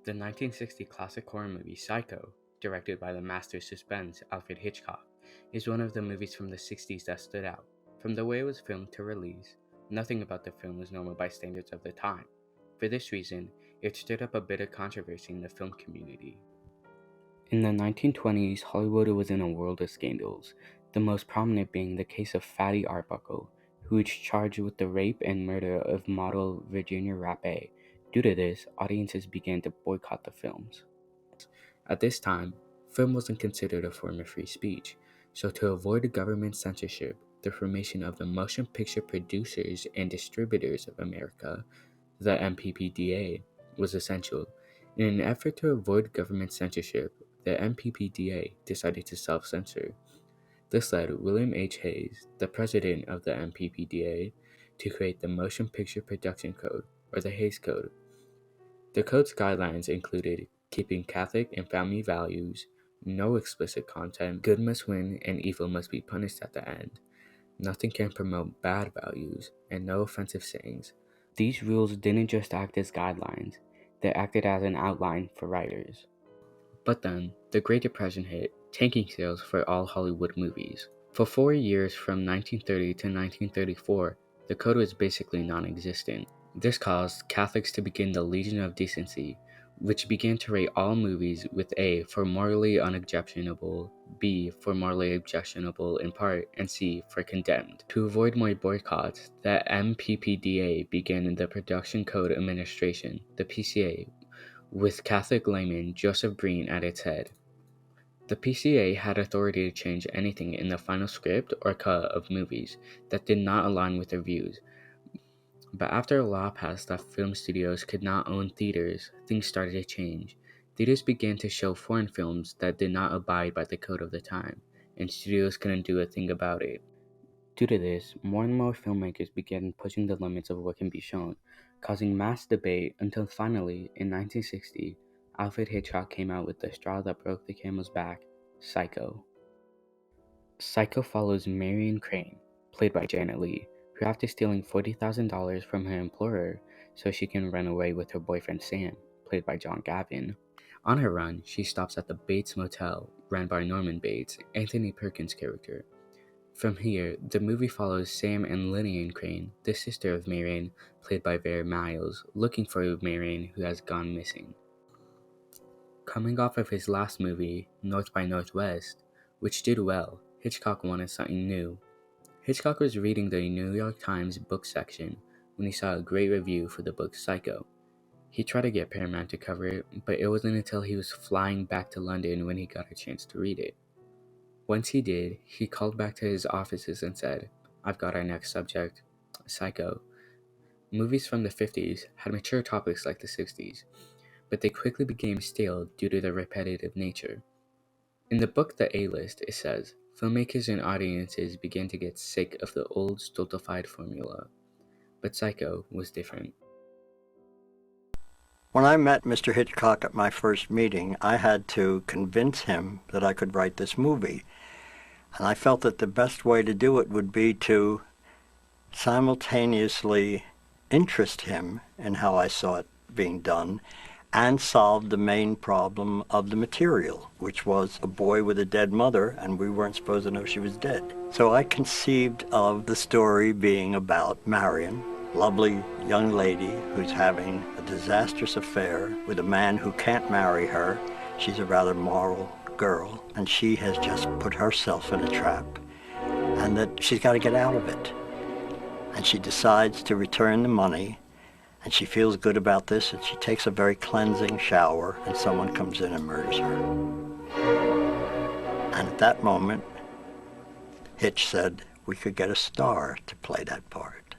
The 1960 classic horror movie Psycho, directed by the master of suspense Alfred Hitchcock, is one of the movies from the 60s that stood out. From the way it was filmed to release, nothing about the film was normal by standards of the time. For this reason, it stirred up a bit of controversy in the film community. In the 1920s, Hollywood was in a world of scandals, the most prominent being the case of Fatty Arbuckle, who was charged with the rape and murder of model Virginia Rappe. Due to this, audiences began to boycott the films. At this time, film wasn't considered a form of free speech, so to avoid government censorship, the formation of the Motion Picture Producers and Distributors of America, the MPPDA, was essential. In an effort to avoid government censorship, the MPPDA decided to self-censor. This led William H. Hayes, the president of the MPPDA, to create the Motion Picture Production Code, or the Hayes Code. The code's guidelines included keeping Catholic and family values, no explicit content, good must win and evil must be punished at the end, nothing can promote bad values, and no offensive sayings. These rules didn't just act as guidelines, they acted as an outline for writers. But then, the Great Depression hit, tanking sales for all Hollywood movies. For 4 years from 1930 to 1934, the code was basically non-existent. This caused Catholics to begin the Legion of Decency, which began to rate all movies with A for morally unobjectionable, B for morally objectionable in part, and C for condemned. To avoid more boycotts, the MPPDA began the Production Code Administration, the PCA, with Catholic layman Joseph Breen at its head. The PCA had authority to change anything in the final script or cut of movies that did not align with their views. But after a law passed that film studios could not own theaters, things started to change. Theaters began to show foreign films that did not abide by the code of the time, and studios couldn't do a thing about it. Due to this, more and more filmmakers began pushing the limits of what can be shown, causing mass debate until finally, in 1960, Alfred Hitchcock came out with the straw that broke the camel's back, Psycho. Psycho follows Marion Crane, played by Janet Leigh, who after stealing $40,000 from her employer so she can run away with her boyfriend Sam, played by John Gavin. On her run, she stops at the Bates Motel, run by Norman Bates, Anthony Perkins' character. From here, the movie follows Sam and Lillian Crane, the sister of Marion, played by Vera Miles, looking for Marion who has gone missing. Coming off of his last movie, North by Northwest, which did well, Hitchcock wanted something new. Hitchcock was reading the New York Times book section when he saw a great review for the book Psycho. He tried to get Paramount to cover it, but it wasn't until he was flying back to London when he got a chance to read it. Once he did, he called back to his offices and said, "I've got our next subject, Psycho." Movies from the 50s had mature topics like the 60s, but they quickly became stale due to their repetitive nature. In the book The A-List, it says, filmmakers and audiences began to get sick of the old stultified formula. But Psycho was different. When I met Mr. Hitchcock at my first meeting, I had to convince him that I could write this movie. And I felt that the best way to do it would be to simultaneously interest him in how I saw it being done and solve the main problem of the material, which was a boy with a dead mother, and we weren't supposed to know she was dead. So I conceived of the story being about Marion, lovely young lady who's having a disastrous affair with a man who can't marry her. She's a rather moral girl, and she has just put herself in a trap, and that she's got to get out of it. And she decides to return the money, and she feels good about this, and she takes a very cleansing shower, and someone comes in and murders her. And at that moment, Hitch said we could get a star to play that part.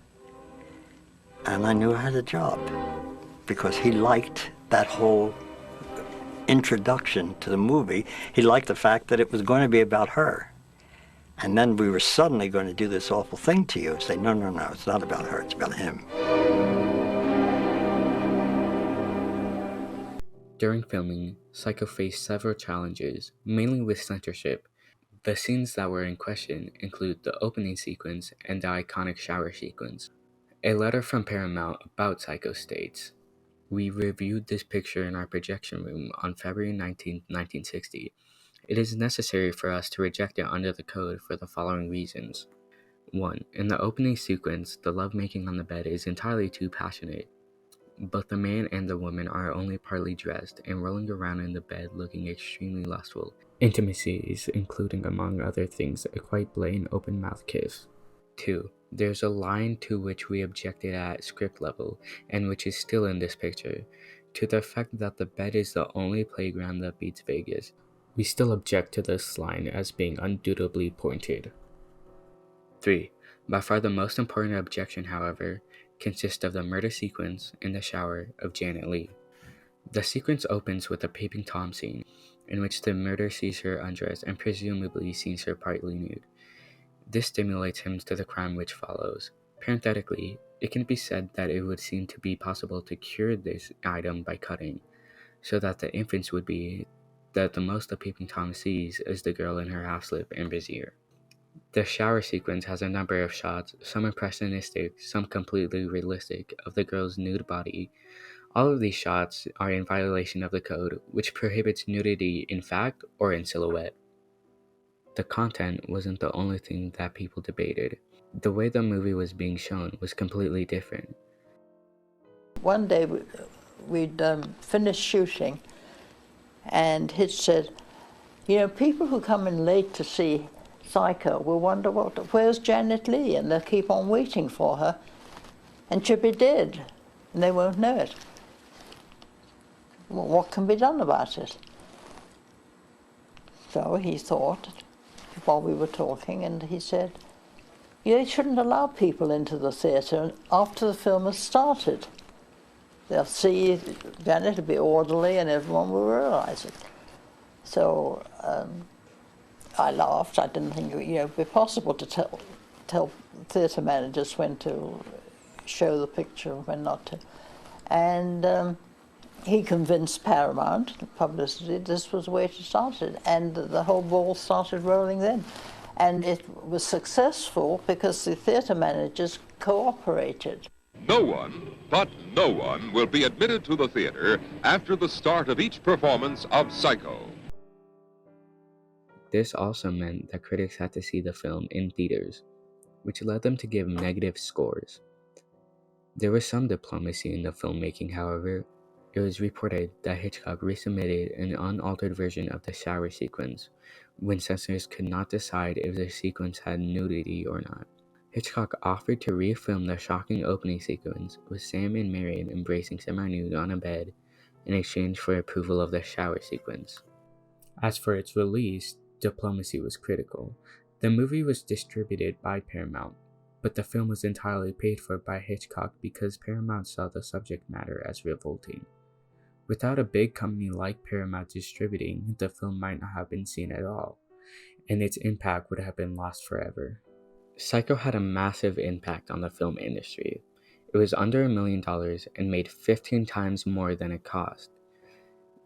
And I knew I had a job, because he liked that whole introduction to the movie. He liked the fact that it was going to be about her. And then we were suddenly going to do this awful thing to you and say, no, it's not about her, it's about him. During filming, Psycho faced several challenges, mainly with censorship. The scenes that were in question include the opening sequence and the iconic shower sequence. A letter from Paramount about Psycho states, We reviewed this picture in our projection room on February 19, 1960. It is necessary for us to reject it under the code for the following reasons. 1. In the opening sequence, the lovemaking on the bed is entirely too passionate. Both the man and the woman are only partly dressed and rolling around in the bed looking extremely lustful. Intimacies, including among other things, a quite blatant open-mouthed kiss. 2. There's a line to which we objected at script level, and which is still in this picture, to the effect that the bed is the only playground that beats Vegas. We still object to this line as being undutifully pointed. 3. By far the most important objection, however, consists of the murder sequence in the shower of Janet Leigh. The sequence opens with a peeping Tom scene, in which the murderer sees her undressed and presumably sees her partly nude. This stimulates him to the crime which follows. Parenthetically, it can be said that it would seem to be possible to cure this item by cutting, so that the inference would be that the most the peeping Tom sees is the girl in her half-slip and brassiere. The shower sequence has a number of shots, some impressionistic, some completely realistic, of the girl's nude body. All of these shots are in violation of the code, which prohibits nudity in fact or in silhouette. The content wasn't the only thing that people debated. The way the movie was being shown was completely different. One day we'd finished shooting, and Hitch said, you know, people who come in late to see Psycho will wonder, where's Janet Leigh? And they'll keep on waiting for her, and she'll be dead, and they won't know it. Well, what can be done about it? So he thought, while we were talking, and he said, you shouldn't allow people into the theatre after the film has started. They'll see Janet will be orderly and everyone will realize it. So I laughed. I didn't think it would be possible to tell theatre managers when to show the picture and when not to. And he convinced Paramount, publicity, this was the way it started, and the whole ball started rolling then. And it was successful because the theatre managers cooperated. No one, but no one, will be admitted to the theater after the start of each performance of Psycho. This also meant that critics had to see the film in theaters, which led them to give negative scores. There was some diplomacy in the filmmaking, however. It was reported that Hitchcock resubmitted an unaltered version of the shower sequence, when censors could not decide if the sequence had nudity or not. Hitchcock offered to refilm the shocking opening sequence with Sam and Marion embracing semi-nude on a bed in exchange for approval of the shower sequence. As for its release, diplomacy was critical. The movie was distributed by Paramount, but the film was entirely paid for by Hitchcock because Paramount saw the subject matter as revolting. Without a big company like Paramount distributing, the film might not have been seen at all, and its impact would have been lost forever. Psycho had a massive impact on the film industry. It was under $1 million and made 15 times more than it cost.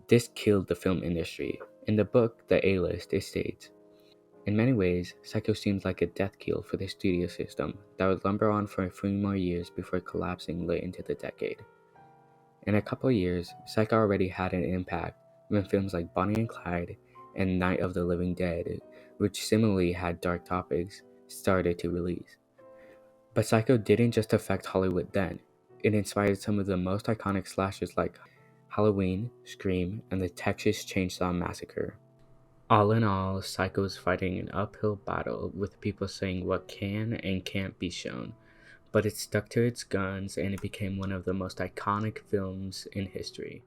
This killed the film industry. In the book, The A-List, it states, in many ways, Psycho seems like a death knell for the studio system that would lumber on for 3 more years before collapsing late into the decade. In a couple years, Psycho already had an impact when films like Bonnie and Clyde and Night of the Living Dead, which similarly had dark topics, started to release. But Psycho didn't just affect Hollywood then. It inspired some of the most iconic slashers like Halloween, Scream, and the Texas Chainsaw Massacre. All in all, Psycho is fighting an uphill battle with people saying what can and can't be shown, but it stuck to its guns and it became one of the most iconic films in history.